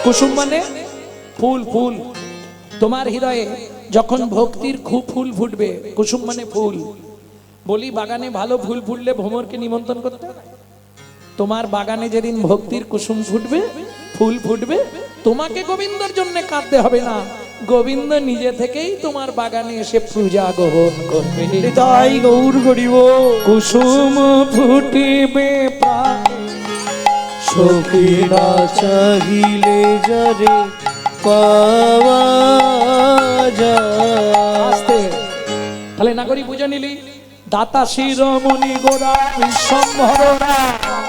কুসুম মানে ফুল। ফুল তোমার হৃদয়ে যখন ভক্তির খুব ফুল ফুটবে, কুসুম মানে ফুল। বলি বাগানে ভালো ফুল ফুটলে ভ্রমরকে নিমন্ত্রণ করতে হয়। তোমার বাগানে যেদিন ভক্তির কুসুম ফুটবে, ফুল ফুটবে, তোমাকে গোবিন্দর জন্য কাঁদতে হবে না, গোবিন্দ নিজে থেকেই তোমার বাগানে এসে পূজা গ্রহণ করবে। তাই গৌর হরিব কুসুম ফুটিবে প্রাণে, সখী না চাহিলে যারে পাওয়া যায়। আস্তে তাহলে নাগরী পূজা নিলি। দাতা শিরোমণি গোরা বিশ্বম্ভরা,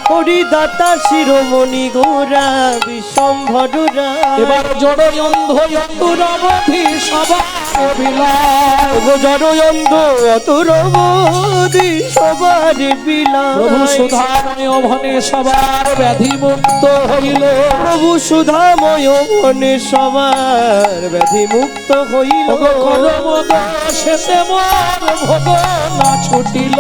হরিদাতা শিরোমণি গোরা বিশ্বম্ভরা। এবার জড়য়ন্ধ অতুরবধি সবার বিলাস, জড়য়ন্ধ অতুরবধি সবার বিলাস। প্রভু সুধাময় ভনে সবার ব্যাধি মুক্ত হইল, প্রভু সুধাময় মনে সবার ব্যাধি মুক্ত হইল। কলম দোষেতে মোর ভোগ না ছুটিল,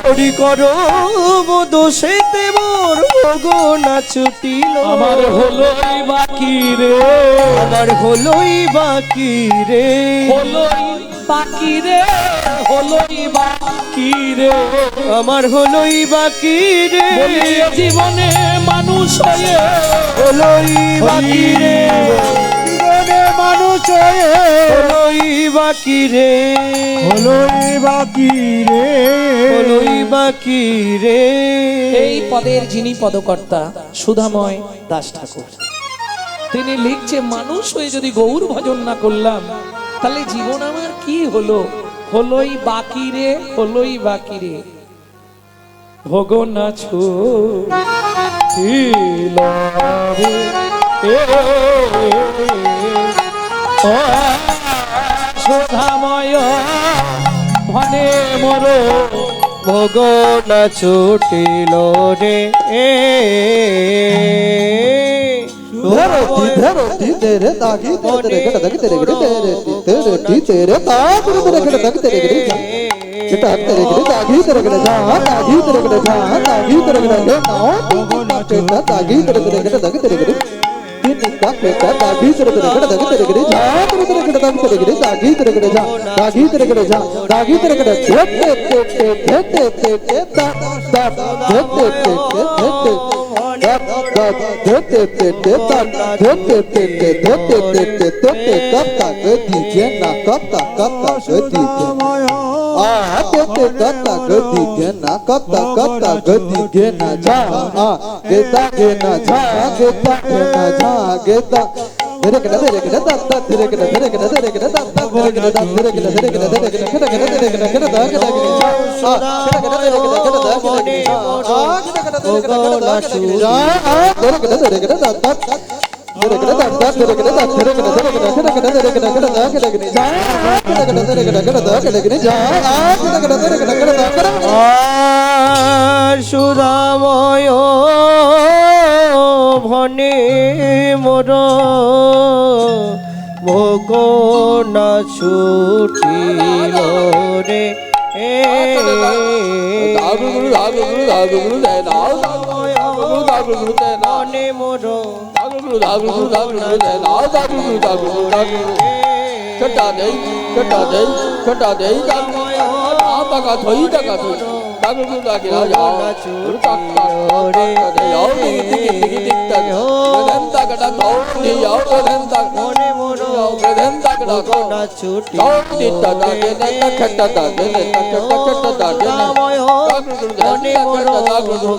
হরি করম দোষেতে মোর ভোগ না ছুটিল। আমার হলোই বাকি রে, আমার হলোই বাকি রে, হলোই বাকি রে, হলোই বাকি রে। আমার হলোই বাকি রে, বলি এ জীবনে মানুষ হয়ে হলোই বাকি রে, জীবনে মানুষ হয়ে হলোই বাকি রে, হলোই বাকি রে, হলোই বাকি রে। এই পদের যিনি পদকর্তা সুধাময় দাস ঠাকুর, তিনি লিখছে মানুষ হয়ে যদি গৌর ভজন না করলাম তাহলে জীবন আমার কি হলো? হলোই বাকি রে, হলোই বাকি রে। ভোগ না ছুটিল রে, ও সুধাময় ভনে মোর ভোগ না ছুটিল রে। तेरे ताकि तेरे गड़ तक तेरे गड़ तेरे तेरे ताक तेरे गड़ तक तेरे गड़ बेटा तेरे गड़ ताकि तेरे गड़ जा ताकि तेरे गड़ जा ताकि तेरे गड़ ले नाओ बेटा ताकि तेरे गड़ तक तेरे गड़ तीन का बेटा ताकि तेरे गड़ तक तेरे गड़ जा तेरे गड़ तक तेरे गड़ ताकि तेरे गड़ जा ताकि तेरे गड़ जा ताकि तेरे गड़ ते ते ते ते ते ते ता ता ते ते ते ते সুধাময় ভনে মোর ভোগ না ছুটিল রে। মনে মোর ছটা দেই ছটা দেই টাকা থই টাকা থই দাগুলু দাগি রাজা টাক টাক রে যাও টিক টিক টিক টিক টাক দেন টাকাটা দাও নি যাও দেন টাক মনে মোর দেন টাকাটা ভোগ না ছুটিল দাও নি টাকা দেন টাকা দেন টাকা ছটা দেন মনে মোর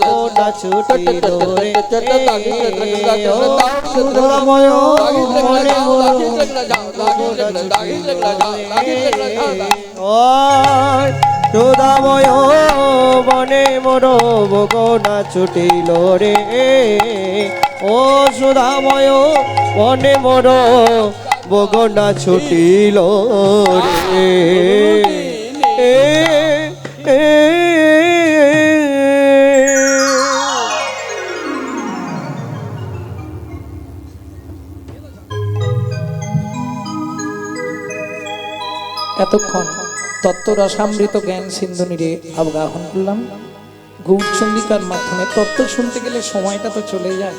ভোগ না ছুটিল রে। ছটা দাগি দাগি সুধাময় মনে মোর সুধাময় বনে মোর ভোগ না ছুটিল রে। ও সুধাময় বনে মোর ভোগ না ছুটিল রে। এতক্ষণ তত্ত্বরসামৃত জ্ঞান সিন্ধুনিরে অবগাহন করলাম। গৌরচন্দ্রিকার মাধ্যমে তত্ত্ব শুনতে গেলে সময়টা তো চলে যায়।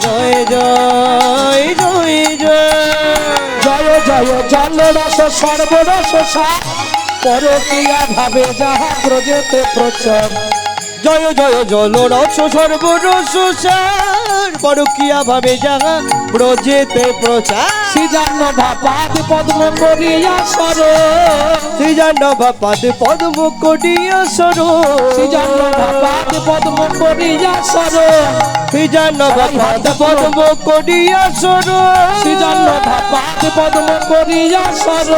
জয় জয় জয় জয় জয় জয় জল রস সর্বরস সার পরকিয়া ভাবে যাহা ব্রজেতে প্রচার জয় জয় জল রস সর্বরস সার পরকিয়া ভাবে যাহা ব্রজেতে প্রচার শ্রীজান্ন ভাপাদ পদ্ম করিয়া সর শ্রীজান্ডব পাদ পদ্ম করিয়া সর শ্রীজান্ন ভাপাদ পদ্ম করিয়া সর শ্রীজান্ডব পাদ পদ্ম করিয়া সর শ্রীজান্ন ভাপাদ পদ্ম করিয়া সর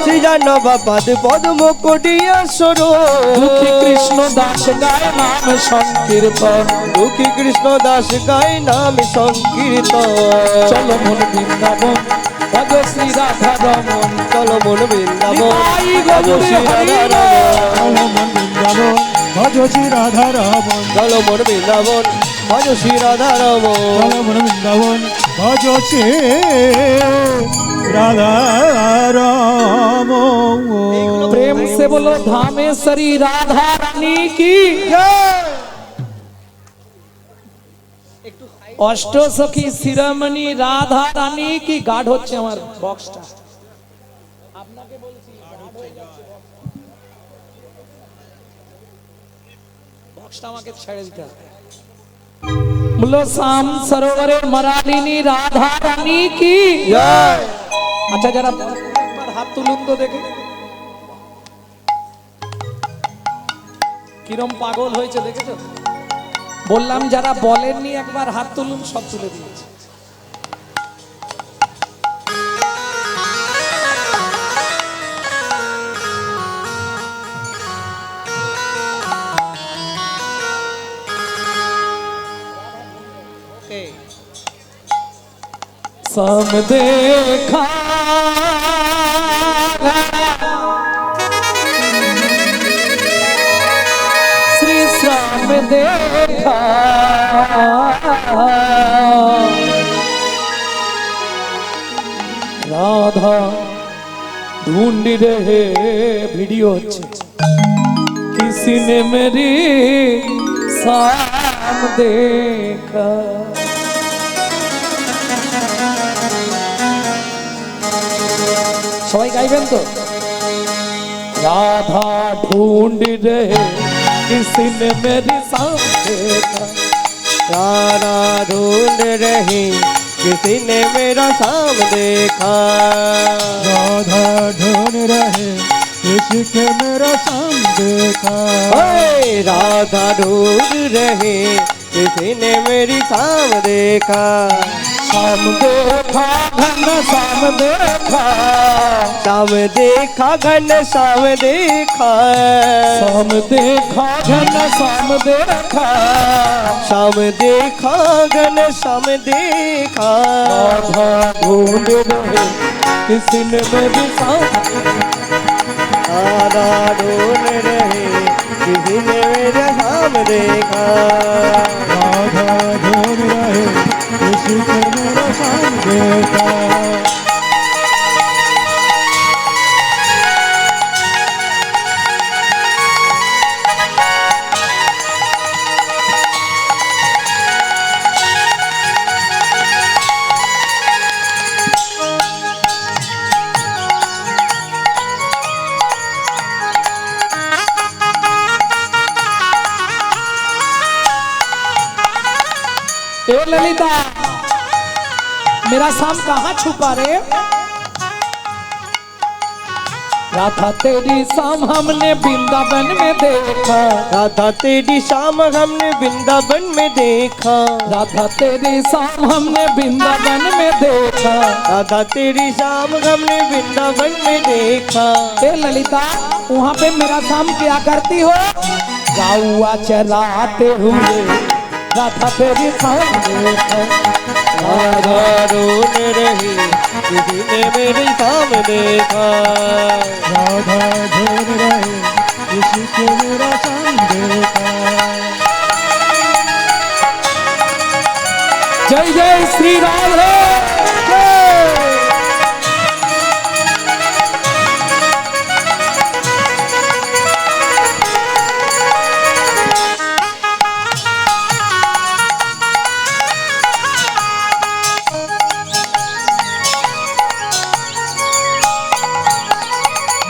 শ্রীজান্ডব পাদ পদ্ম করিয়া সর দুঃখী কৃষ্ণ দাস গায় নাম সংকীর্তন দুঃখী কৃষ্ণ দাস গায় নাম সংকীর্তন চলো মন বৃন্দাবন ভজ শ্রী রাধা রমন চলো মন বৃন্দাবন নিতাই গৌরী হরি ভজ শ্রী রাধা রমন চলো মন বৃন্দাবন ভজ শ্রী রাধা রমন চলমন বৃন্দাবন ভজ শ্রী রাধা রমন प्रेम से बोलो धामेश्वरी राधा रानी की অষ্ট সখী শিরোমণি রাধা রানী কি গাঢ় হচ্ছে আমার বক্সটা আপনাকে বলছি গাঢ় হয়ে যাচ্ছে বক্সটা আমাকে ছেড়ে দিতে হবে বলো শাম সরোবরের মরালিনী রাধা রানী কি আচ্ছা যারা একবার হাত তুলুন তো দেখে কিরম পাগল হয়েছে দেখেছো বললাম যারা বলেননি একবার হাত তুলুন সব তুলে দিয়েছে सम देखा श्री श्याम देखा राधा ढूंढ रहे वीडियो अच्छे किसी ने मेरी शाम देखा সবাই গাইবেন তো রাধা ढूंढ रहे किसी ने मेरी शाम देखा राधा ढूंढ रही किसी ने मेरा शाम देखा राधा ढूंढ रहे किसी के मेरा शाम देखा ओए राधा ढूंढ रही किसी ने मेरी शाम देखा शाम देखा घन शाम देखा शाम देखा घन शाम देखा शाम देखा घन शाम देखा शाम देखा घन शाम देखा राधा ढूंढ रहे किसी ने मेरी शाम राधा ढूंढ रही किसी ने मेरा शाम देखा राधा ढूंढ रहे किसी के मेरा शाम देखा ए ललिता मेरा शाम कहाँ छुपा रे राधा तेरी शाम हमने वृंदावन में देखा राधा तेरी शाम हमने वृंदावन में देखा राधा तेरी शाम हमने वृंदावन में देखा राधा तेरी शाम हमने वृंदावन में देखा ए ललिता वहाँ पे मेरा शाम क्या करती हो गौआ चराते हुए राधा तेरी शाम देखा राधा ढूंढ रही किसी ने मेरी शाम देखा राधा ढूंढ रहे किसी के मेरा शाम देखा जय जय श्री राधे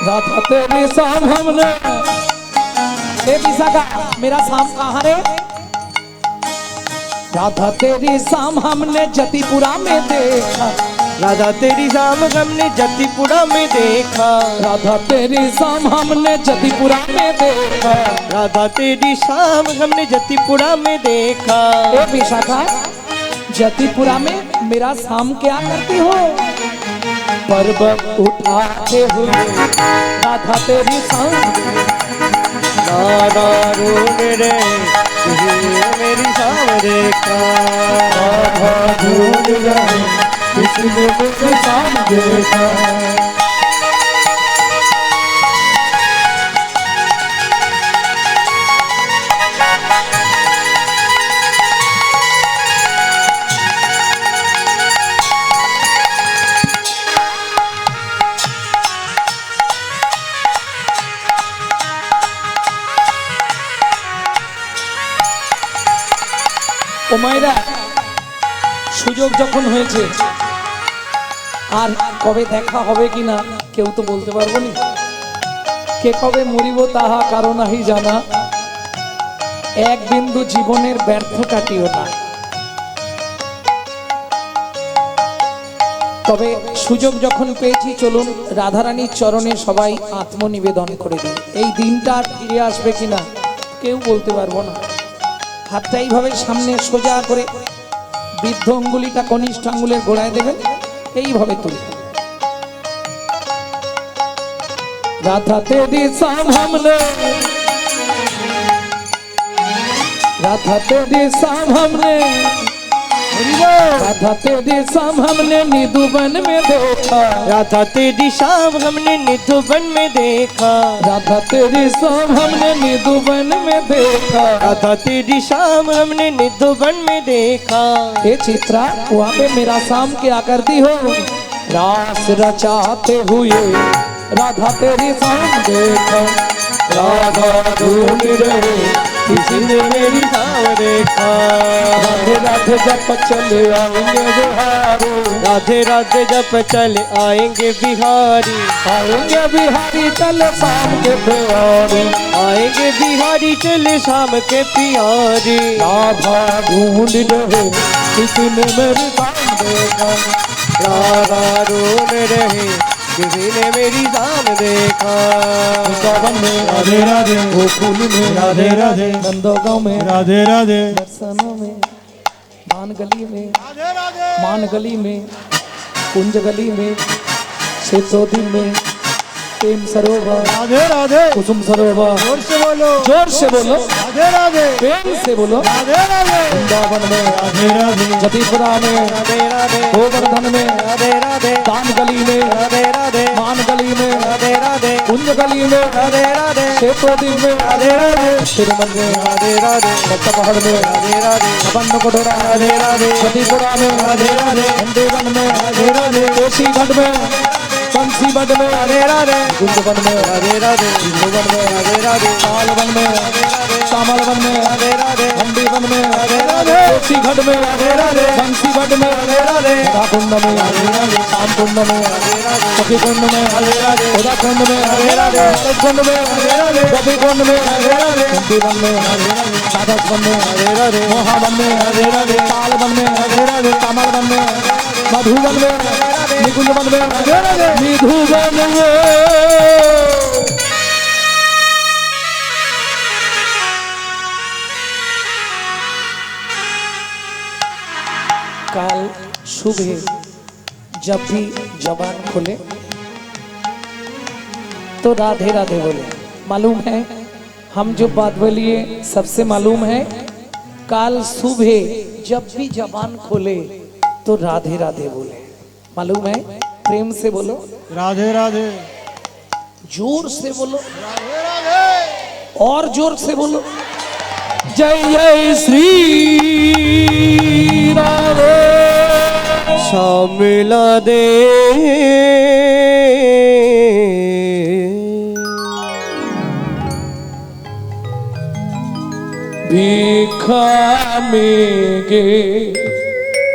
राधा तेरी शाम हमने ए विशाखा मेरा शाम कहाँ रे राधा तेरी शाम हमने जतिपुरा में देखा राधा तेरी शाम हमने जतिपुरा में देखा राधा तेरी शाम हमने जतिपुरा में देखा राधा तेरी शाम हमने जतिपुरा में देखा ए विशाखा जतिपुरा में मेरा शाम क्या करती हो पर्वत उठाते हुए राधा तेरी शाम नाना रोन रे मेरी शाम देखा राधा ढूंढ रहे किसने मुझे शाम देखा ও মায়েরা সুযোগ যখন হয়েছে আর কবে দেখা হবে কিনা কেউ তো বলতে পারবো না কে কবে মরিব তাহা কারণ নাহি জানা এক বিন্দু জীবনের ব্যর্থ কাটিও না তবে সুযোগ যখন পেয়েছি চলুন রাধারানীর চরণে সবাই আত্মনিবেদন করে দিই এই দিনটা আর ফিরে আসবে কিনা কেউ বলতে পারবো না হাতটা এইভাবে সামনে সোজা করে বৃদ্ধ অঙ্গুলিটা কনিষ্ঠ আঙ্গুলের গোড়ায় দেবেন এইভাবে তুলে রাধা তেরি শাম हमने राधा तेरी शाम हमने राधा तेरी शाम हमने निधुवन में देखा राधा तेरी शाम हमने निधुवन में देखा राधा तेरी शाम हमने निधुवन में देखा राधा तेरी शाम हमने निधुवन में देखा हे चित्रा वहाँ पे मेरा शाम क्या करती हो रास रचाते हुए राधा तेरी शाम देखा राधा ढूंढ रहे किसी ने मेरी शाम देखा राधे राधे जप चले आएंगे बिहारी राधे राधे जब चले आएंगे बिहारी आएंगे बिहारी चल शाम के प्यारी आएंगे बिहारी चले शाम के प्यारी राधा ढूंढ रहे किसी ने मेरी शाम देखा राधा रोन रहे किसी ने मेरी शाम देखा वृंदावन में राधे राधे गोकुल में राधे राधे नंदगांव में राधे राधे दर्शनों में मान गली में मान गली में कुंज गली में शेतोदी में प्रेम सरोवर राधे राधे कुसुम सरोवर जोर से बोलो जोर से बोलो राधे राधे प्रेम से बोलो राधे राधे वृंदावन में राधे राधे जतिपुरा में राधे राधे गोवर्धन में राधे राधे दान गली में राधे राधे मान गली में राधे राधे कुंज गली में राधे राधे शेतोदी में राधे राधे तिरुमल में राधे राधे पहाड़ में राधे राधे अबंध कोटोरा राधे राधे जतिपुरा में राधे राधे नंदीवन में राधे राधे कोशीगढ़ में बंसीगढ़ में राधे राधे गुंजवन में राधे राधे झिलवन में राधे राधे सालवन में सामलवन में राधे राधे हंडीवन में राधे राधे कोशीगढ़ में राधे राधे बंसीगढ़ में राधे राधे राधाकुंड में श्यामकुंड में सखीकुंड में उदाकुंड में कुंड में गोपीकुंड में हंडीवन में राधावन में मोहावन में सालवन में कमलवन में मधुवन में निकुंजवन में निधुवन में काल सुबह जब भी जबान खोले तो राधे राधे बोले मालूम है हम जो बात बोलिए सबसे मालूम है काल सुबह जब भी जबान खोले तो राधे राधे बोले मालूम है प्रेम से बोलो राधे राधे जोर से बोलो और जोर से बोलो जय जय श्री राधे शामिला दे भिखा मेगे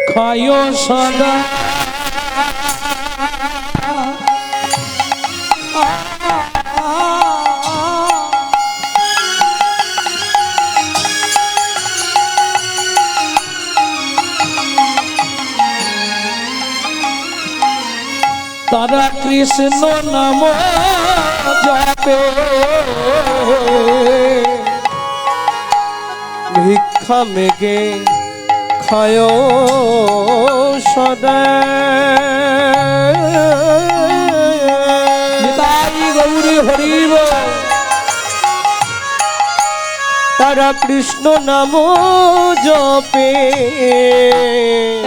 खायो सदा তারা কৃষ্ণ নাম জপে ভিক্ষা মেগে খায় সদা নিতাই গৌরী হরিব তারা কৃষ্ণ নাম জপে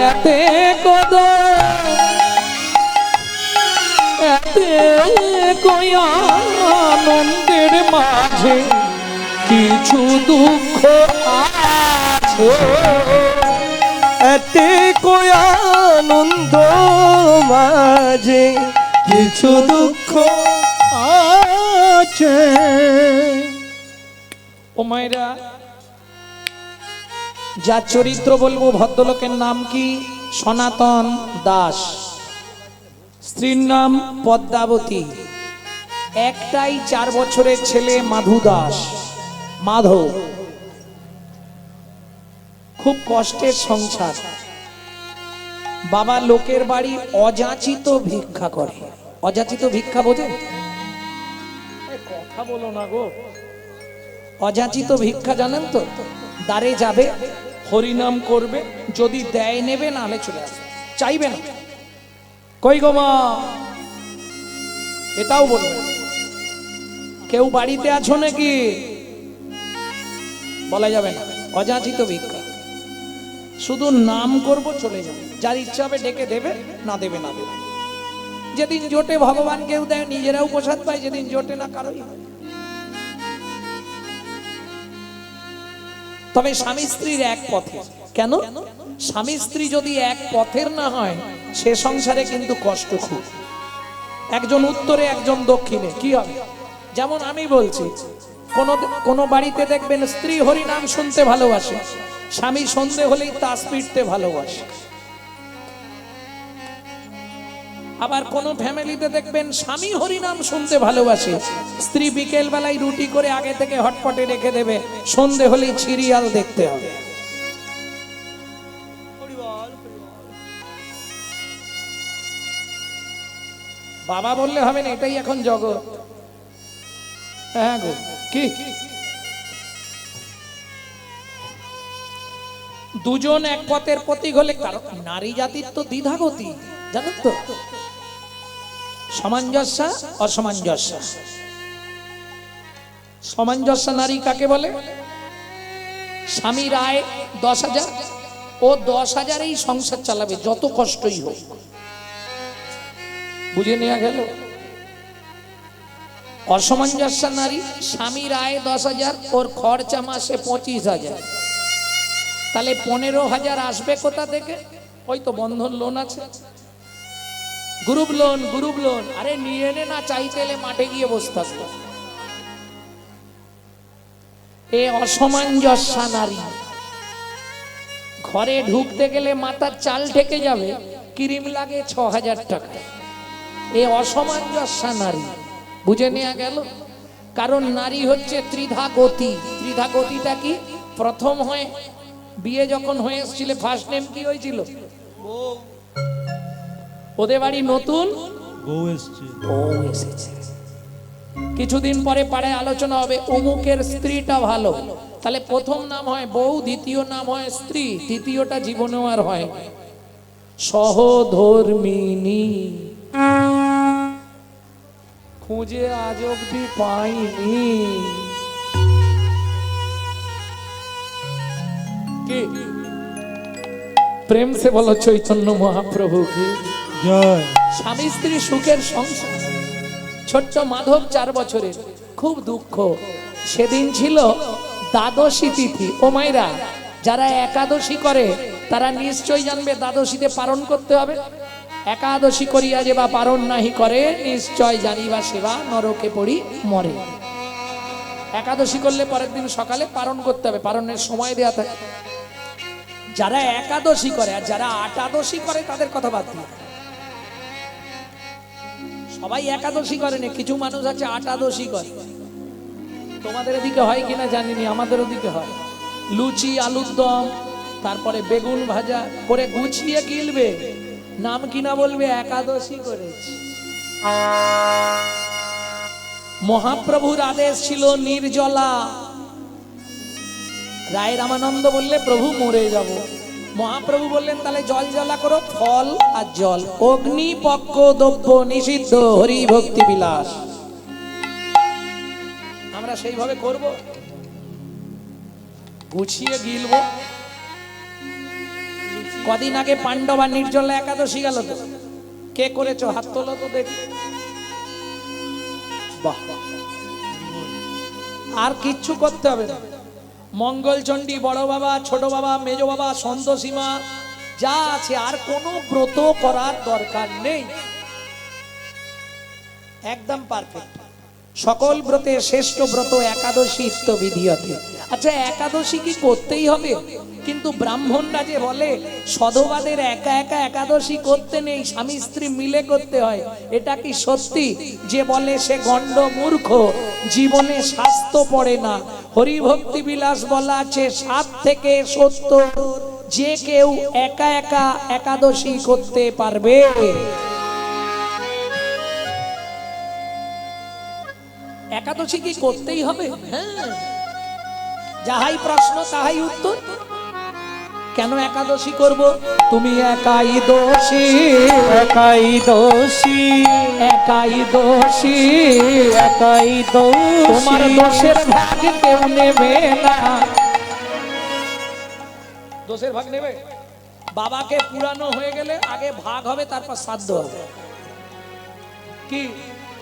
এতে কদ এতে আনন্দের মাঝে কিছু দুঃখ আছে এতে কই আনন্দ মাঝে কিছু দুঃখ আছে। ও মায়েরা, যার চরিত্র বলবো ভদ্রলোকের নাম কি? সনাতন দাস। স্ত্রীর নাম পদ্মাবতী। একটাই 4 বছরের ছেলে মাধু দাস, মাধব। খুব কষ্টের সংসার। বাবা লোকের বাড়ি অযাচিত ভিক্ষা করে। অযাচিত ভিক্ষা বোঝে? কথা বলো না গো। অযাচিত ভিক্ষা জানেন তো? দ্বারে যাবে, হরিনাম করবে, যদি দেয় নেবে, নাহলে চলে আসবে, চাইবে না। কই গো মা, এটাও বলবে। কেউ বাড়িতে আছো নাকি, বলা যাবে না। অযাচিত ভিক্ষা। শুধু নাম করব, চলে যাবে। যার ইচ্ছা হবে ডেকে দেবে, না দেবে না দেবে। যেদিন জোটে ভগবান কেউ দেয়, নিজেরাও প্রসাদ পায়। যেদিন জোটে না, কারোই হয়। তবে স্বামী স্ত্রীর এক পথে। কেন? স্বামী স্ত্রী যদি এক পথের না হয়, সে সংসারে কিন্তু কষ্ট খুব। একজন উত্তরে, একজন দক্ষিণে, কি হবে? যেমন আমি বলছি, কোন বাড়িতে দেখবেন স্ত্রী হরিনাম শুনতে ভালোবাসে, স্বামী সন্ধে হলেই তাস পিটতে ভালোবাসে। আবার কোন ফ্যামিলিতে দেখবেন স্বামী হরিনাম শুনতে ভালোবাসে, স্ত্রী বিকেল বেলায় রুটি করে আগে থেকে হটপটে রেখে দেবে, সন্ধে হলেই সিরিয়াল দেখতে হবে। বাবা বললে হবে না, এটাই এখন জগৎ। হ্যাঁ গো, কি দুজন এক পথের প্রতীক হলে, কারণ নারী জাতির তো দ্বিধাগতি, জানেন তো? সামঞ্জস্য, অসামঞ্জস্য। সামঞ্জস্য নারী কাকে বলে? স্বামীর আয় 10,000, ও 10,000-এই সংসার চালাবে, যত কষ্টই হোক। বুঝে নেওয়া গেল? অসামঞ্জস্য নারী, স্বামীর আয় 10,000, ওর খরচা মাসে 25,000। তাহলে 15,000 আসবে কোথা থেকে? ওই তো বন্ধন লোন আছে, গ্রুপ লোন, গ্রুপ লোন। আরে নিয়ে নে না, চাইতে এলে মাঠে গিয়ে বসে থাকতো। এ অসামঞ্জস্য নারী। ঘরে ঢুকতে গেলে মাথার চাল ঠেকে যাবে, ক্রিম লাগে 6,000 টাকা। এ অসামঞ্জস্য নারী। বুঝে নেওয়া গেল? কারণ নারী হচ্ছে ত্রিধা গতি। ত্রিধা গতিটা কি? প্রথম হয় বিয়ে যখন হয়ে এসেছিল, ফার্স্ট নেম কি হয়েছিল? ওদের বাড়ি নতুন বউ এসছে। বউ এসেছে। কিছুদিন পরে পাড়ায় আলোচনা হবে, অমুকের স্ত্রীটা ভালো। তাহলে প্রথম নাম হয় বউ, দ্বিতীয় নাম হয় স্ত্রী, তৃতীয়টা জীবনেও আর হয় সহধর্মিনী। খুঁজে আজ অব্দি পাইনি। কি প্রেম সে বলো চৈতন্য মহাপ্রভু কি জয়। স্বামী স্ত্রী সুখের সংসার। ছোট্ট মাধব 4 বছরের, খুব দুঃখ। সেদিন ছিল দ্বাদশী তিথি। ও মায়েরা, যারা একাদশী করে তারা নিশ্চয় জানবে দ্বাদশীতে পালন করতে হবে। একাদশী করিয়া যে বা পালন নাহি করে, নিশ্চয় জানিবা সেবা নরকে পড়ি মরে। একাদশী করলে পরের দিন সকালে পালন করতে হবে, পালনের সময় দেয়া থাকে। যারা একাদশী করে আর যারা আটাদশী করে তাদের কথা বাদ দিয়ে, সবাই একাদশী করে না, কিছু মানুষ আছে আটাদশী করে। তোমাদের এদিকে হয় কিনা জানিনি, আমাদের ওদিকে হয়। লুচি, আলুর দম, তারপরে বেগুন ভাজা করে গুছিয়ে গিলবে, নাম কিনা বলবে একাদশী করেছি। মহাপ্রভুর আদেশ ছিল নির্জলা। রায় রামানন্দ বললে প্রভু মরে যাব। মহাপ্রভু বললেন তাহলে জল জ্বালা করো, ফল আর জল। অগ্নি পক্ষ দ্রব্য নিষিদ্ধ, হরি ভক্তি বিলাস। আমরা সেইভাবে করব, গুছিয়ে গিলব। কদিন আগে পাণ্ডবা নির্জলা একাদশী গেল তো, কে করেছো হাত তোলো তো দেখি। বাহ, আর কিচ্ছু করতে হবে না। মঙ্গলচণ্ডী, বড় বাবা, ছোট বাবা, মেজ বাবা, সন্তোষীমা যা আছে, আর কোনো ব্রত করার দরকার নেই। একদম পারফেক্ট। সকল ব্রতে শ্রেষ্ঠ ব্রত একাদশী বিধিয়তে। আচ্ছা, একাদশী কি করতেই হবে? কিন্তু ব্রাহ্মণরা যে বলে সধবাদের একা একা একাদশী করতে নেই, স্বামী স্ত্রী মিলে করতে হয়, এটা কি সত্যি? যে বলে সে গণ্ড মূর্খ, জীবনে স্বাস্থ্য পড়ে না। হরিভক্তি বিলাস বলা আছে 7 থেকে 70 যে কেউ একা একা একাদশী করতে পারবে। একাদশী কি করতেই হবে? হ্যাঁ, যাহাই প্রশ্ন তাহাই উত্তর। কেন একাদশী করব? তুমি একাই দোষী, একাই দোষী, একাই দোষী, একাই দোষী। তোমার দোষের ভাগ কেউ নেবে না। দোষের ভাগ নেবে? বাবাকে পুরানো হয়ে গেলে আগে ভাগ হবে, তারপর শ্রাদ্ধ হবে। কি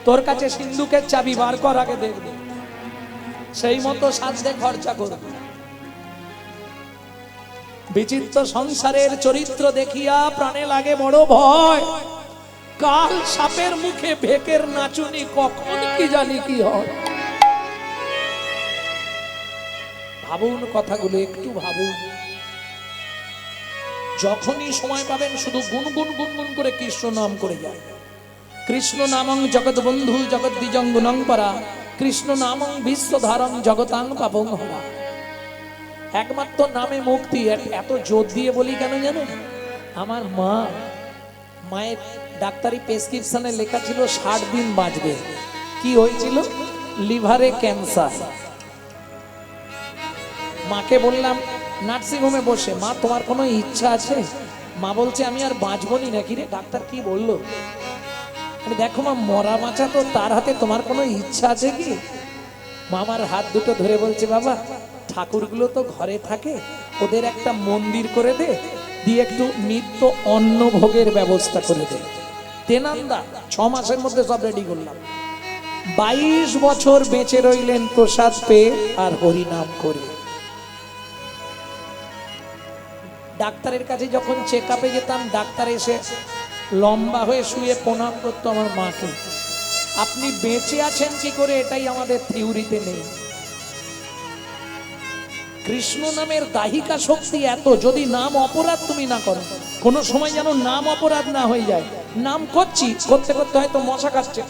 তোর কাছে সিন্ধুকের চাবি বার কর, আগে দেখবে, সেই মতো শ্রাদ্ধে খরচা করবে। বিচিত্র সংসারের চরিত্র দেখিয়া প্রাণে লাগে বড় ভয়। কাল সাপের মুখে ভেকের নাচুনি, কখন কি জানি কি হয়। ভাবুন কথাগুলো, একটু ভাবুন। যখনই সময় পাবেন শুধু গুনগুন গুনগুন করে কৃষ্ণ নাম করে যায়। কৃষ্ণ নামং জগৎ বন্ধু জগৎ দ্বিজঙ্গুনং পরা, কৃষ্ণ নামং বিশ্বধারং জগতাং পাপং হরা। একমাত্র নামে মুক্তি। এত জোর দিয়ে বলি কেন জানো? আমার মায়ের ডাক্তারি প্রেসক্রিপশনে লেখা ছিল 60 দিন বাঁচবে। কি হয়েছিল? লিভারে ক্যান্সার। মাকে বললাম নার্সিংহোমে বসে, মা তোমার কোনো ইচ্ছা আছে? মা বলছে আমি আর বাঁচবনি নাকি রে? ডাক্তার কি বললো? দেখো মা, মরা বাঁচা তো তার হাতে, তোমার কোনো ইচ্ছা আছে কি? মামার হাত দুটো ধরে বলছে বাবা, ঠাকুরগুলো তো ঘরে থাকে, ওদের একটা মন্দির করে দে, দিয়ে একটু নিত্য অন্ন ভোগের ব্যবস্থা করে দে। তেনান্দা 6 মাসের মধ্যে সব রেডি করলাম। 22 বছর বেঁচে রইলেন প্রসাদ পেয়ে আর হরিনাম করে। ডাক্তারের কাছে যখন চেক আপে যেতাম, ডাক্তার এসে লম্বা হয়ে শুয়ে প্রণাম করতো আমার মাকে। আপনি বেঁচে আছেন কি করে, এটাই আমাদের থিওরিতে নেই। কৃষ্ণ নামের দাহিকা শক্তি এত, যদি নাম অপরাধ তুমি না করো, কোন সময় যেন নাম অপরাধ না হয়ে যায়। নাম করছি, করতে করতে হয়তো মশা কাটছে,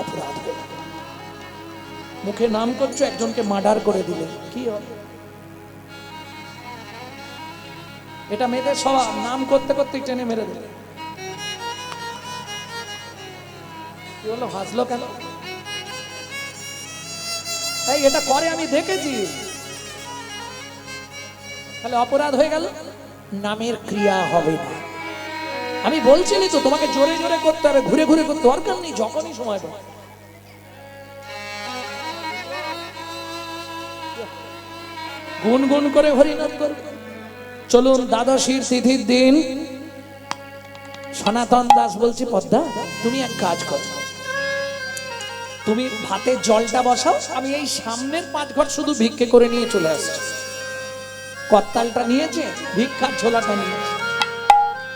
অপরাধ হয়ে গেল। মুখে নাম করছো, একজনকে মার্ডার করে দিলে কি হবে? এটা মেয়েদের স্বভাব, নাম করতে করতে টেনে মেরে দিলে। কি হলো, হাসলো কেন? এই এটা করে, আমি দেখেছি। তাহলে অপরাধ হয়ে গেল, নামের ক্রিয়া হবে না। আমি বলছিলি তো তোমাকে জোরে জোরে করতে হবে, ঘুরে ঘুরে করতে দরকার নেই, যখনই সময় পাবে। গুনগুন করে হরিনাম করবে। চলুন, দ্বাদশীর তিথির দিন সনাতন দাস বলছি, পদ্মা তুমি এক কাজ করো, তুমি ভাতের জলটা বসাও, আমি এই সামনের 5 ঘর শুধু ভিক্ষে করে নিয়ে চলে আসছি। করতালটা নিয়েছে, ভিক্ষার ঝোলাটা নিয়েছে,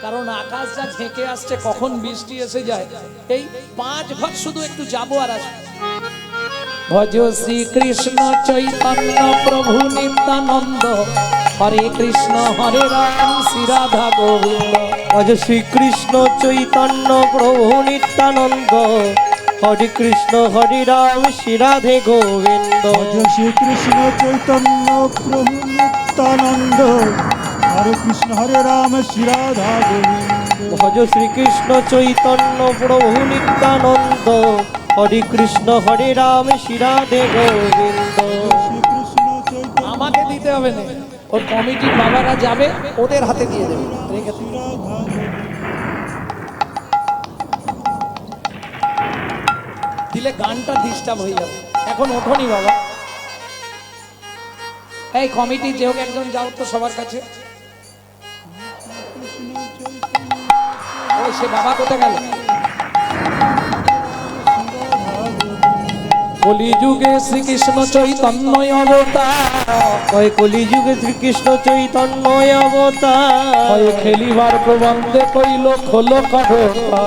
কারণ আকাশ যা ঝেঁকে আসছে, কখন বৃষ্টি এসে যায়। এই 5 ঘর শুধু একটু যাবো আর আসবো। ভজ শ্রী কৃষ্ণ চৈতন্য প্রভু নিত্যানন্দ, হরে কৃষ্ণ হরে রাম শ্রী রাধা গোবিন্দ। ভজ শ্রীকৃষ্ণ চৈতন্য প্রভু নিত্যানন্দ, হরে কৃষ্ণ হরে রাম শ্রী রাধে গোবিন্দ। ভজ শ্রীকৃষ্ণ চৈতন্য প্রভু নিত্যানন্দ, হরে কৃষ্ণ হরে রাম শ্রী রাধা গোবিন্দ ভজ শ্রীকৃষ্ণ চৈতন্য প্রভু নিত্যানন্দ হরে কৃষ্ণ হরে রাম শ্রী রাধে গোবিন্দ। শ্রীকৃষ্ণ চৈতন্য আমাকে দিতে হবে না, ওর কমিটির বাবারা যাবে, ওদের হাতে দিয়ে দেবে, রেখে দেবে। রাধা দিলে গানটা ডিস্টার্ব হয়ে যাবে। এখন ওঠোনি বাবা, এই কমিটি যে হোক একজন যাও তো সবার কাছে। ওই সে বাবা কোথায় গেল? কলিযুগে শ্রীকৃষ্ণ চৈতন্য অবতার, কয় কলিযুগে শ্রীকৃষ্ণ চৈতন্য অবতার, হয় খেলিবার প্রবন্ধে কইল খোল করতা,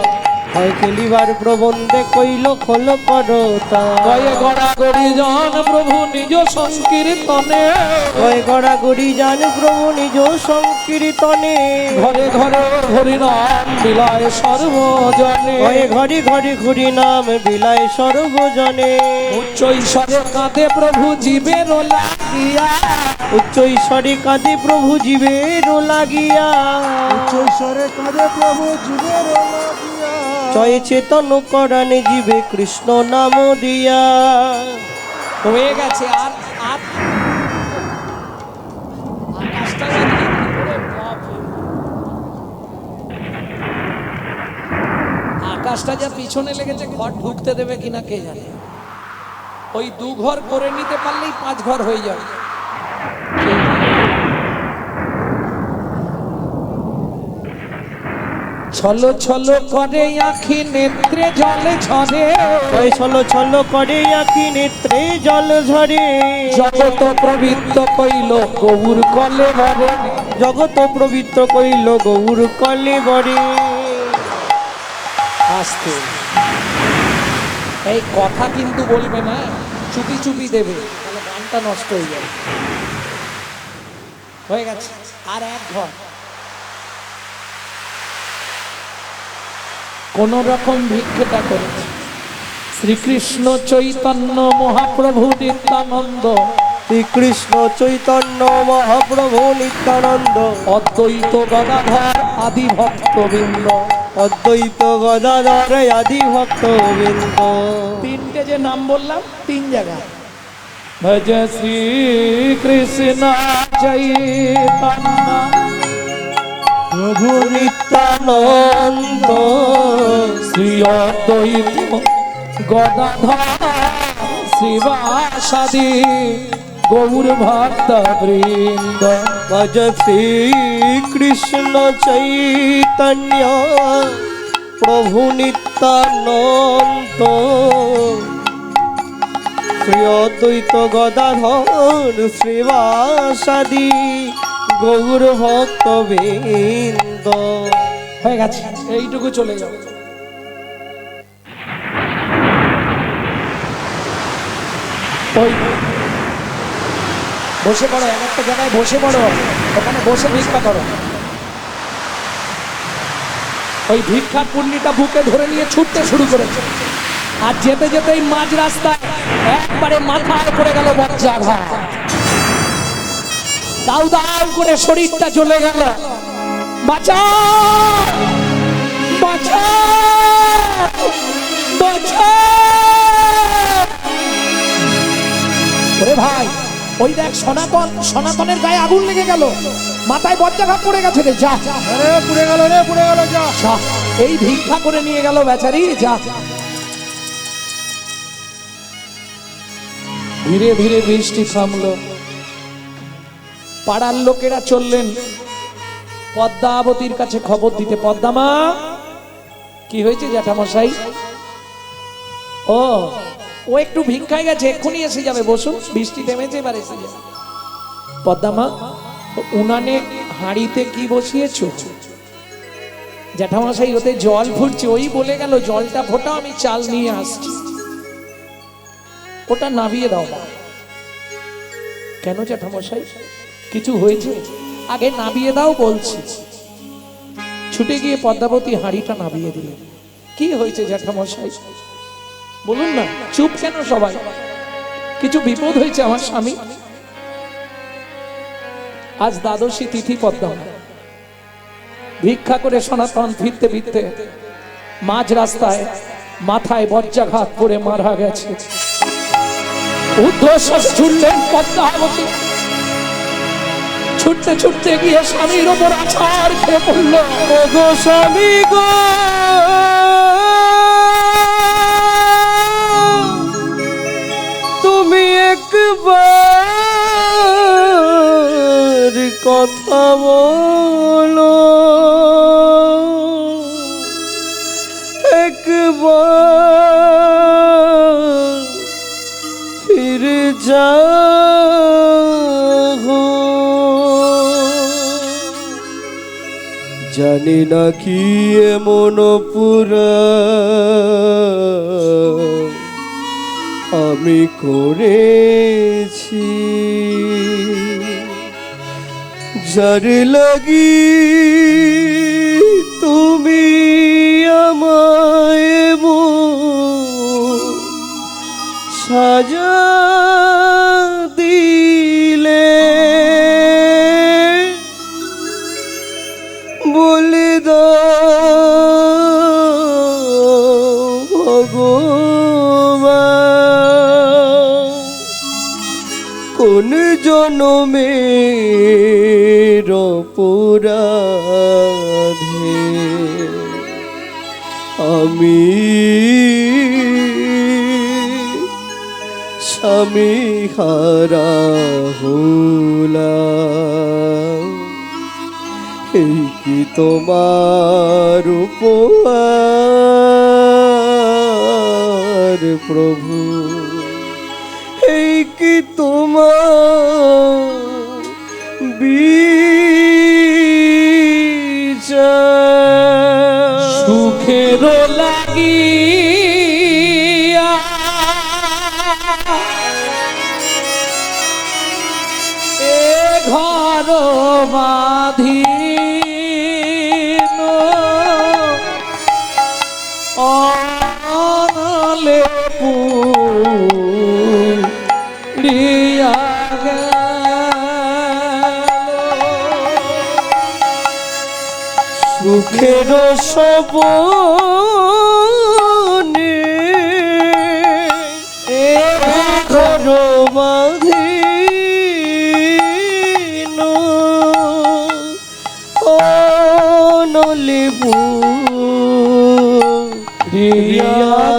হয় খেলিবার প্রবন্ধে কইল খোল করতা, কয়ে গড়াগড়ি জন প্রভু নিজ সংকীর্তনে, কয় গড়াগড়ি যান প্রভু নিজ সংকীর্তনে, ঘরে ঘরে হরিনাম বিলায় সর্বজনে, কয় ঘরে ঘরে ঘুরি নাম বিলায় সর্বজনে, উচ্চ ঈশ্বরে কাঁদে প্রভু জীবের লাগিয়া, উচ্চ ঈশ্বরে কাঁদে প্রভু জীবের লাগিয়া, উচ্চৈশ্বরে কাঁদে প্রভু জীবের লাগিয়া জয় চেতন করানে জীবে কৃষ্ণ নাম দিয়া। হয়ে গেছে। আর আর আকাশটা জানি ওরে বাপরে। আকাশটা যা পিছনে লেগেছে, ঘর ঢুকতে দেবে কিনা কে জানে। ওই 2 ঘর করে নিতে পারলেই 5 ঘর হয়ে যাবে। ছলো ছলো করে আখি নেত্রে জলে ঝরে, কয় ছলো ছলো করে আখি নেত্রে জল ঝরে, জগত প্রবৃত্ত কইল গৌর কলে ভরে, জগত প্রবৃত্ত কইল গৌর কলে বরে। আসতে এই কথা কিন্তু বলবে না, চুপি চুপি দেবে, তাহলে গানটা নষ্ট হয়ে যাবে। হয়ে গেছে, আর 1 ঘর। কোন রকম ভিক্ষেটা করেছে। শ্রীকৃষ্ণ চৈতন্য মহাপ্রভু নিত্যানন্দ, শ্রীকৃষ্ণ চৈতন্য মহাপ্রভু নিত্যানন্দ, অদ্বৈত গদাধর আদি ভক্তবৃন্দ, অদ্বৈত গদাধর আদি ভক্তবৃন্দ। 3টে যে নাম বললাম 3 জায়গা। ভজ শ্রী কৃষ্ণ চৈতন্য প্রভু নিত্যানন্দ, শ্রী অদ্বৈত গদাধর শ্রীবাসাদি গৌর ভক্ত বৃন্দ। ভজ শ্রীকৃষ্ণ চৈতন্য প্রভু নিত্যানন্দ, শ্রী অদ্বৈত গদাধর শ্রীবাসাদি গৌর ভক্ত বৃন্দ। হয়ে গেছে, এইটুকু চলে যাও। ওই বসে পড়ো, একটা জায়গায় বসে পড়ো, ওখানে বসে ভিক্ষা করো। ওই ভিক্ষার পুণ্যিটা বুকে ধরে নিয়ে ছুটতে শুরু করেছে, আর যেতে যেতেই মাঝ রাস্তায় একবারে মাথায় পড়ে গেল বজ্রাঘাত। দাউ দাউ করে শরীরটা জ্বলে গেল। বাঁচাও বাঁচাও বাঁচাও! ওরে ভাই, ওই দেখ সনাতনের গায়ে আগুন লেগে গেল, মাথায় বজ্রাঘাত পড়ে গেছে রে। যা আরে পুড়ে গেল রে, পুড়ে গেল, যা যা, এই ভিক্ষা করে নিয়ে গেল বেচারি। যা, ধীরে ধীরে বৃষ্টি থামলো। পাড়ার লোকেরা চললেন পদ্মাবতীর কাছে খবর দিতে। পদ্মামা, কি হয়েছে জ্যাঠামশাই? ও ও একটু ভিক্ষায় গেছে, এক্ষুনি এসে যাবে, বসুন, বৃষ্টি থেমেছে, এবার এসে যাবে। পদ্মামা, উনানে হাঁড়িতে কি বসিয়েছো? জ্যাঠামশাই, ওতে জল ফুটছে। ওই বলে গেল জলটা ফোটাও, আমি চাল নিয়ে আসছি। ওটা নাবিয়ে দাও না। কেন জ্যাঠামশাই, কিছু হয়েছে? আগে নাবিয়ে দাও বলছি। ছুটে গিয়ে পদ্মাবতী হাঁড়িটা নাবিয়ে দিলেন। কি হয়েছে জ্যাঠামশাই বলুন না, চুপ কেন সবাই? কিছু বিপদ হয়েছে আমার স্বামী? আজ দ্বাদশী তিথি পদ্মা, ভিক্ষা করে সনাতন ফিরতে ফিরতে মাঝ রাস্তায় মাথায় বজ্রাঘাত পড়ে মারা গেছে। ঊর্ধ্বশ্বাস ছুটলেন পদ্মাবতী, ছুটতে ছুটতে গিয়ে স্বামীর ওপর আছাড় খেয়ে পড়ল। গো স্বামী গো, তুমি একবার কথা বলো, একবার ফিরে যাও। জানি না কি এমন পুরা আমি করেছি, যার লাগি তুমি আমায় সাজা দিলে। বলে দাও ভগবান, কোন জনমের অপরাধে আমি স্বামী হারা হলাম। এই কি তোমার উপহার প্রভু, এই কি তোমার বিচার। সুখের লাগিয়া এ ঘর বাঁধিন, অনলে পুড়িয়া গেল। সুখের সবনে এ ঘর বাঁধিন, অনলে পুড়িয়া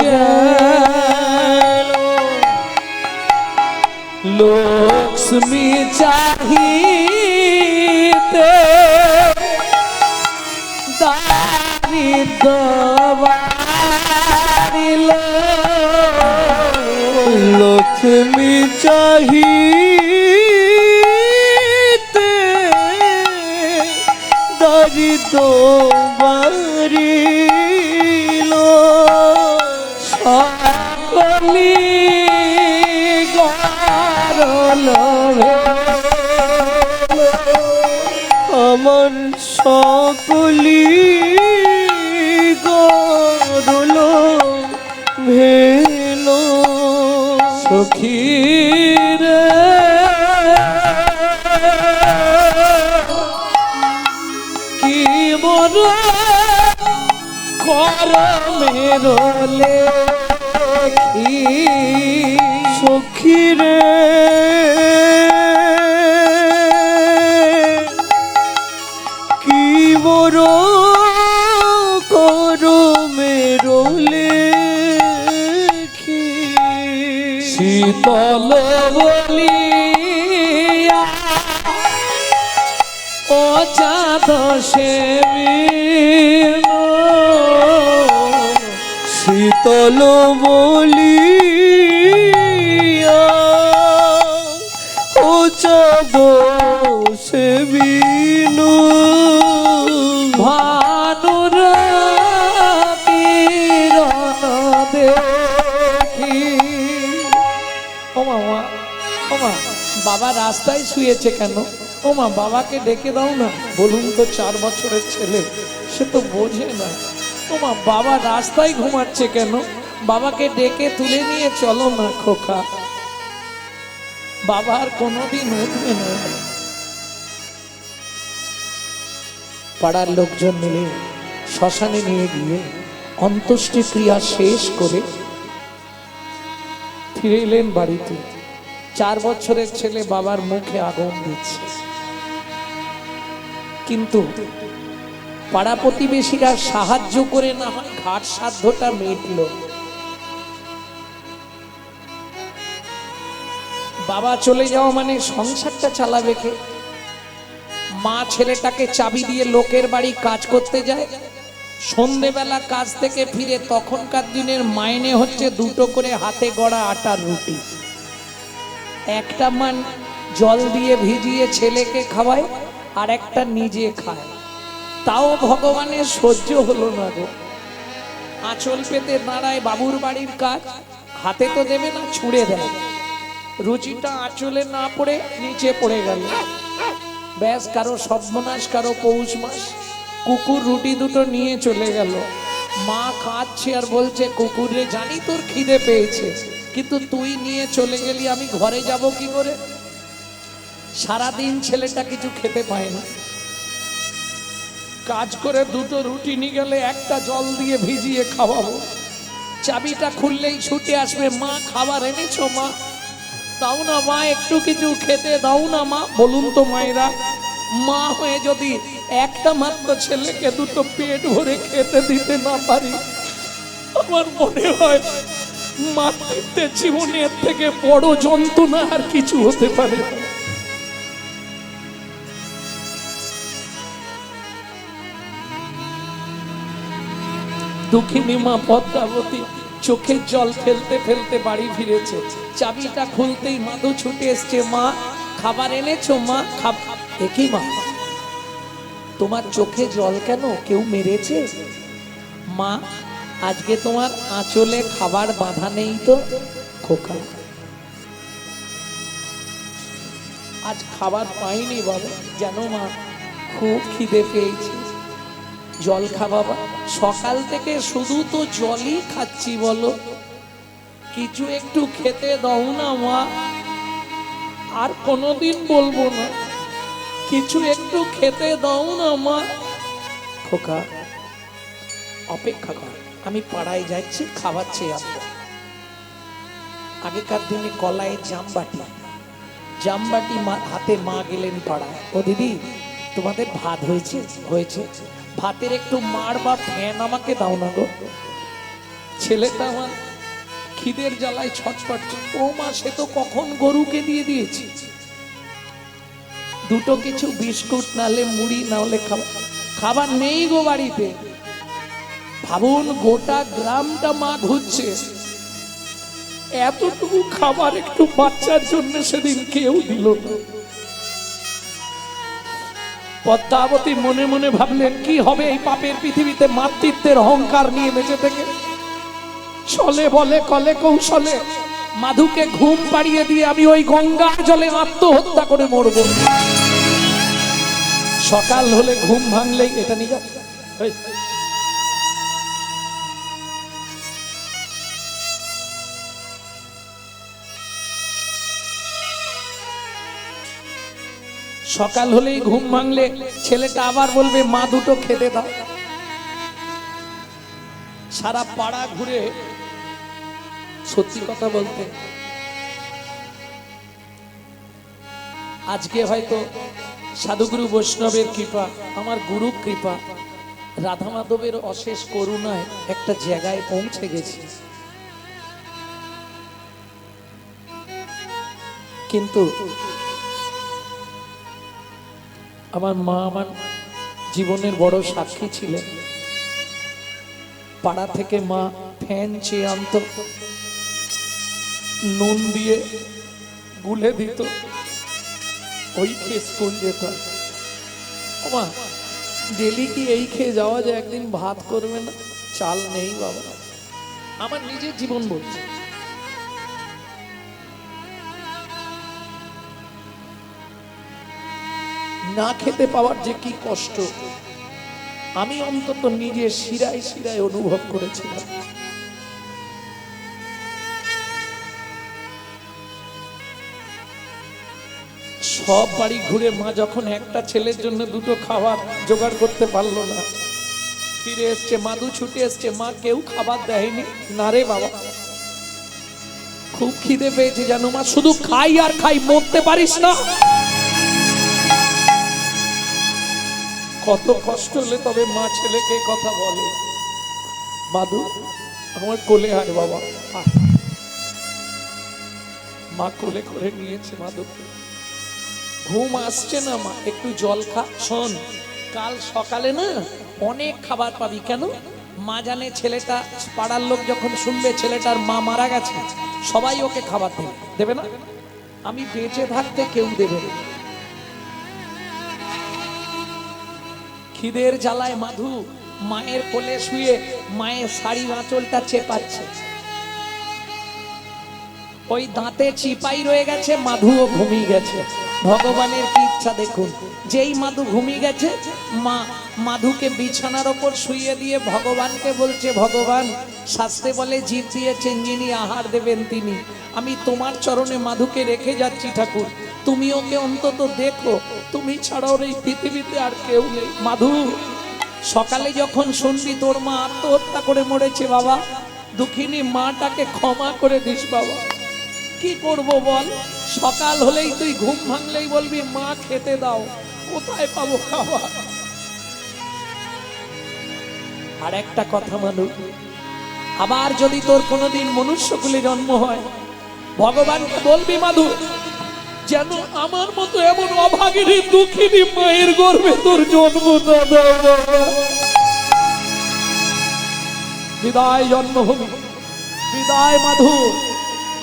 গেল। লক্ষ্মী চাহিতে দারিদ্র বাড়িল, লক্ষ্মী চাহিতে দারিদ্র বাড়িল। সকলি গরল আমার সকলি গরল ভেল। সখীর কি মর কর মেরলে সখীরে কি মোর করো মেরলে শীতল বলিয়া ও চাঁদ সেবিল, শীতল বলিয়া ও চাঁদ সেবিনু। ভানুর কিরণ দেখি। ও মা, ও মা, বাবা রাস্তায় শুয়েছে কেন? ও মা, বাবাকে ডেকে দাও না। বলুন তো, 4 বছরের ছেলে, সে তো বোঝে না। ও মা, বাবা রাস্তায় ঘুমাচ্ছে কেন? বাবাকে ডেকে তুলে নিয়ে চলো না খোকা। বাবা আর কোনোদিন উঠবে না। পাড়ার লোকজন মিলে শ্মশানে নিয়ে গিয়ে অন্ত্যেষ্টি ক্রিয়া শেষ করে ফিরে এলেন বাড়িতে। 4 বছরের ছেলে বাবার মুখে আগুন দিচ্ছে, কিন্তু পাড়া প্রতিবেশীরা সাহায্য করে না হয় ঘাট সাধ্যটা মিটল। বাবা চলে যাওয়া মানে সংসারটা চালাবে কে? মা ছেলেটাকে চাবি দিয়ে লোকের বাড়ি কাজ করতে যায়। সন্ধেবেলা কাজ থেকে ফিরে তখনকার দিনের মাইনে হচ্ছে 2টো করে হাতে গড়া আটার রুটি। একটা মান জল দিয়ে ভিজিয়ে ছেলেকে খাওয়ায়, আর একটা নিজে খায়। তাও ভগবানের সহ্য হলো না গো। আঁচল পেতে দাঁড়ায় বাবুর বাড়ির কাজ, হাতে তো দেবে না, ছুঁড়ে দেয়। রুচিটা আঁচলে না পড়ে নিচে পড়ে গেল। ব্যাস, কারো সর্বনাশ, কারো পৌষ মাস। কুকুর রুটি দুটো নিয়ে চলে গেল। মা কাঁদছে আর বলছে, কুকুরে জানি তোর খিদে পেয়েছে, কিন্তু তুই নিয়ে চলে গেলি, আমি ঘরে যাব কি করে? সারাদিন ছেলেটা কিছু খেতে পায় না। কাজ করে 2টো রুটি নিয়ে গেলে একটা জল দিয়ে ভিজিয়ে খাওয়াবো। চাবিটা খুললেই ছুটে আসবে, মা খাবার এনেছো? মা দাও না মা, একটু কিছু খেতে দাও না মা। বলুন তো মায়েরা, মা হয়ে যদি একটা মাত্র ছেলেকে 2টো পেট ভরে খেতে দিতে না পারি, আমার মনে হয় মাতৃত্বের জীবনের থেকে বড় যন্ত্রণা আর কিছু হতে পারে না। দুঃখিনী মা পদ্মাবতী চোখের জল ফেলতে ফেলতে বাড়ি ফিরেছে। চাবিটা খুলতেই মাধু ছুটে এসছে, মা খাবার এনেছো? মা একই মা, তোমার চোখে জল কেন? কেউ মেরেছে? মা আজকে তোমার আঁচলে খাবার বাঁধা নেই তো? খোকা আজ খাবার পাইনি বাবা, জানো মা খুব খিদে পেয়েছে, জল খা বাবা। সকাল থেকে শুধু তো জলই খাচ্ছি, বলো কিছু একটু খেতে দাও না মা। আর কোনোদিন বলবো না, কিছু একটু খেতে দাও না মা। খোকা অপেক্ষা কর, আমি পাড়ায় যাচ্ছি, খাবার চেয়ে আসবো। আগেকার দিনে কলায় জামবাটি হাতে মা গেলেন পাড়ায়। ও দিদি, তোমাদের ভাত হয়েছে? হয়েছে। ভাতের একটু মার বা ফ্যান আমাকে দাও না গো। ছেলেটা আমার খিদের জ্বালায় ছটফট। ও মা, সে তো কখন গরুকে দিয়ে দিয়েছি। 2টো কিছু বিস্কুট নালে মুড়ি নাহলে খাবার নেই গো বাড়িতে। ভাবুন, গোটা গ্রামটা মা ঘুরছে, এতটুকু খাবার একটু বাচ্চার জন্য সেদিন কেউ দিল না। পদ্মাবতী মনে মনে ভাবলেন, কি হবে এই পাপের পৃথিবীতে মাতৃত্বের অহংকার নিয়ে বেঁচে থেকে? চলে বলে কলে কৌশলে মাধুকে ঘুম পাড়িয়ে দিয়ে আমি ওই গঙ্গার জলে আত্মহত্যা করে মরব। সকাল হলে ঘুম ভাঙলেই এটা নিয়ে যাও। সকাল হলেই ঘুম ভাঙলে ছেলেটা আবার বলবে, মা 2টো খেতে দাও। সারা পাড়া ঘুরে, সত্যি কথা বলতে আজকে হয়তো সাধুগুরু বৈষ্ণবের কৃপা, আমার গুরু কৃপা, রাধা মাধবের অশেষ করুণায় একটা জায়গায় পৌঁছে গেছি। কিন্তু আমার মা আমার জীবনের বড় সাক্ষী ছিলেন। পাড়া থেকে মা ফ্যান চেয়ে আনত, নুন দিয়ে গুলে দিত, ওই খেয়ে স্কুল যেত। মা ডেলি কি এই খেয়ে যাওয়া যায়? একদিন ভাত করবে না? চাল নেই বাবা। আমার নিজের জীবন বলছে। না খেতে পাওয়ার যে কি কষ্ট আমি অন্তত নিজে শিরায় শিরায় অনুভব করেছিলাম। সব বাড়ি ঘুরে মা যখন একটা ছেলের জন্য দুটো খাবার জোগাড় করতে পারলো না, ফিরে এসছে, মাদু ছুটে এসছে, মা কেউ খাবার দেয়নি। না রে বাবা, খুব খিদে পেয়েছে জানো মা, শুধু খাই আর খাই, মরতে পারিস না। কত কষ্ট হলে তবে মা ছেলেকে কথা বলে, মাদু আমার কোলে আয় বাবা, আয়। মা কোলে করে নিয়েছে মাদুকে। ঘুম আসছে না মা, একটু জল খা। শোন, কাল সকালে না অনেক খাবার পাবি। কেন? মা জানে ছেলেটা, পাড়ার লোক যখন শুনবে ছেলেটার মা মারা গেছে, সবাই ওকে খাবার দেবে, দেবে না? আমি বেঁচে থাকতে কেউ দেবে না। খিদের জ্বালায় মাধু মায়ের কোলে শুয়ে মায়ের শাড়ির আঁচলটা চেপাচ্ছে। ওই দাঁতে চিপাই রয়ে গেছে, মাধুও ঘুমিয়ে গেছে। ভগবানের কি ইচ্ছা দেখুন, যেই মাধু ঘুমিয়ে গেছে, মা মাধুকে বিছানার ওপর শুইয়ে দিয়ে ভগবানকে বলছে, ভগবান শাস্ত্রে বলে জীব দিয়েছেন যিনি আহার দেবেন তিনি, আমি তোমার চরণে মাধুকে রেখে যাচ্ছি ঠাকুর, তুমি ওকে অন্তত দেখো, তুমি ছাড়াও এই পৃথিবীতে আর কেউ নেই। মাধু, সকালে যখন শুনবি তোর মা আত্মহত্যা করে মরেছে বাবা, দুঃখিনী মাটাকে ক্ষমা করে দিস বাবা। কি করব বল, সকাল হলেই তুই ঘুম ভাঙলেই বলবি মা খেতে দাও, কোথায় পাবো খাবার? আর একটা কথা মানু, আবার যদি তোর কোনোদিন মনুষ্যকুলে জন্ম হয়, ভগবানকে বলবি মাধু যেন আমার মতো এমন অভাগিনী দুঃখিনী মায়ের গর্ভে তোর জন্ম না দাও বাবা। বিদায় জন্মভূমি, বিদায় মাধু,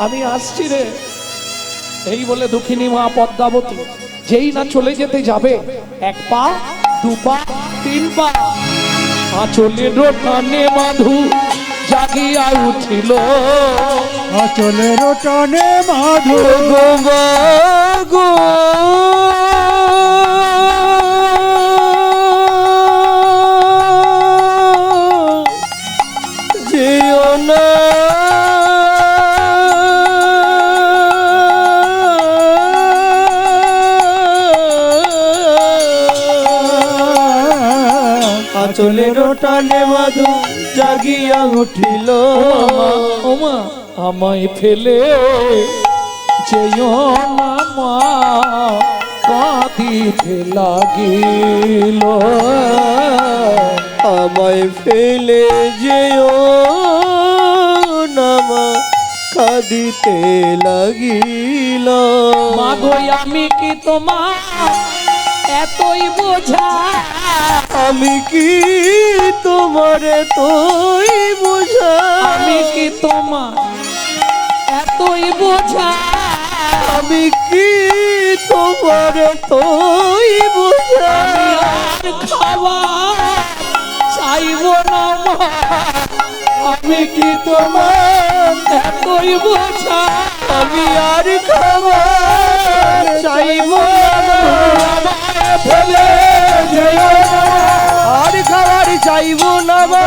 আমি আসছি রে। এই বলে দুঃখিনী মা পদ্মাবতী যেই না চলে যেতে যাবে, এক পা, দু পা, তিন পা, আঁচলের টানে মাধু জাগিয়া উঠিল, আঁচলের টানে মাধু গো যেও না আঁচলের টানে মাধু জাগিয়া উঠিল, ওমা আমায় ফেলে যেও না মা, কাঁদিতে লাগিল, আমায় ফেলে যেও না মা, কাঁদিতে লাগিল। মাগো আমি কি তোমার এতই বোঝা, আমি কি তোমার এতই বোঝা, আমি কি তোমার এতই বোঝা, আমি কি তোমার এতই বোঝা, আমি আর খাবার চাইব না মা, আমি কি তোমার এতই বোঝা, আমি আর খাবার চাইব না, ফেলে যেও না, আর খাবার চাইব না মা,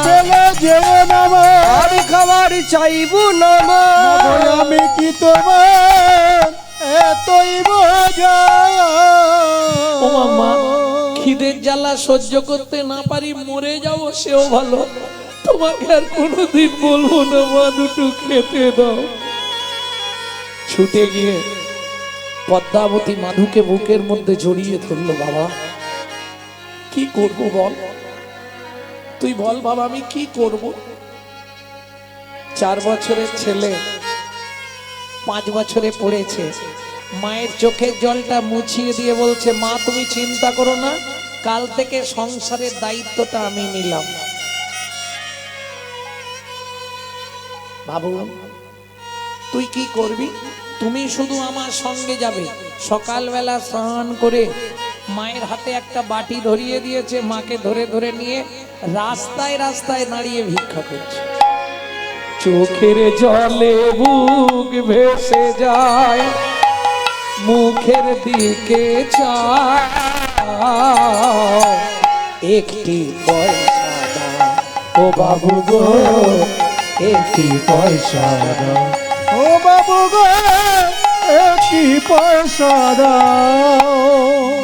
ফেলে যেও না মা, আর খাবার চাইব না মা, আমি কি তোমার এতই বোঝা। ও মামা, খিদের জ্বালা সহ্য করতে না পারি মরে যাবো সেও ভালো, তোমাকে আর কোনোদিন বলবো না মা দুটো খেতে দাও। ছুটে গিয়ে পদ্মাবতী মাধুকে বুকের মধ্যে জড়িয়ে ধরলো। বাবা কি করব বল, তুই বল বাবা আমি কি করব? 4 বছরের ছেলে 5 বছরে পড়েছে, মায়ের চোখের জলটা মুছিয়ে দিয়ে বলছে, মা তুমি চিন্তা করো না, কাল থেকে সংসারের দায়িত্বটা আমি নিলাম। বাবু তুই কি করবি? তুমি শুধু আমার সঙ্গে যাবে। সকালবেলা স্নান করে মায়ের হাতে একটা বাটি ধরিয়ে দিয়েছে, মাকে ধরে ধরে নিয়ে রাস্তায় রাস্তায় দাঁড়িয়ে ভিক্ষা করছে। চোখের জলে বুক ভেসে যায়, মুখের দিকে চায়, একটি পয়সা দাও ও বাবু গো, একটি পয়সা দাও। ও বাবু গো, একটি পয়সা দাও